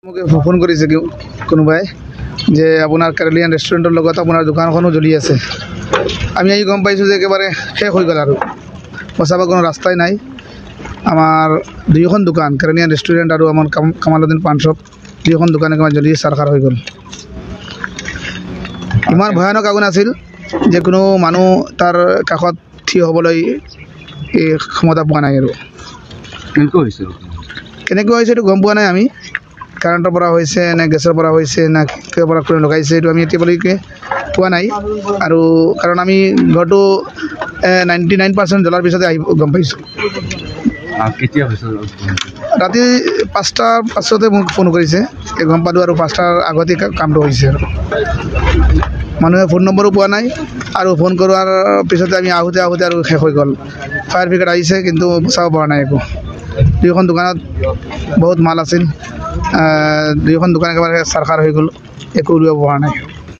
মোক ফোন কৰিছে কোনোবাই যে আপোনাৰ কেৰেলিয়ান ৰেষ্টুৰেণ্টৰ লগত আপোনাৰ দোকানখনো জ্বলি আছে। আমি আহি গম পাইছোঁ যে একেবাৰে শেষ হৈ গ'ল আৰু বচাব কোনো ৰাস্তাই নাই। আমাৰ দুয়োখন দোকান কেৰেলিয়ান ৰেষ্টুৰেণ্ট আৰু আমাৰ কামালুদ্দিন পান শ্বপ দুয়োখন দোকান একেবাৰে জ্বলি চাৰখাৰ হৈ গ'ল। ইমান ভয়ানক আগুন আছিল যে কোনো মানুহ তাৰ কাষত থিয় হ'বলৈ এই ক্ষমতা পোৱা নাই। আৰু কেনেকৈ হৈছে এইটো গম পোৱা নাই আমি। কাৰেণ্টৰ পৰা হৈছে নে গেছৰ পৰা হৈছে না কিহৰ পৰা কোনে লগাইছে এইটো আমি এতিয়ালৈকে পোৱা নাই। আৰু কাৰণ আমি ঘৰটো 99% জ্বলাৰ পিছতে আহি গম পাইছোঁ। ৰাতি 5টাৰ পাছতে মোক ফোন কৰিছে, গম পালোঁ আৰু 5টাৰ আগতে কামটো হৈছে। আৰু মানুহে ফোন নম্বৰো পোৱা নাই আৰু ফোন কৰোৱাৰ পিছতে আমি আহোঁতে আৰু শেষ হৈ গ'ল। ফায়াৰ ব্ৰিগেড আহিছে কিন্তু বচাব পৰা নাই একো। দুয়োখন দোকানত বহুত মাল আছিল, দুয়োখন দোকান একেবাৰে চাৰখাৰ হৈ গ'ল, একো উলিয়াব পৰা নাই।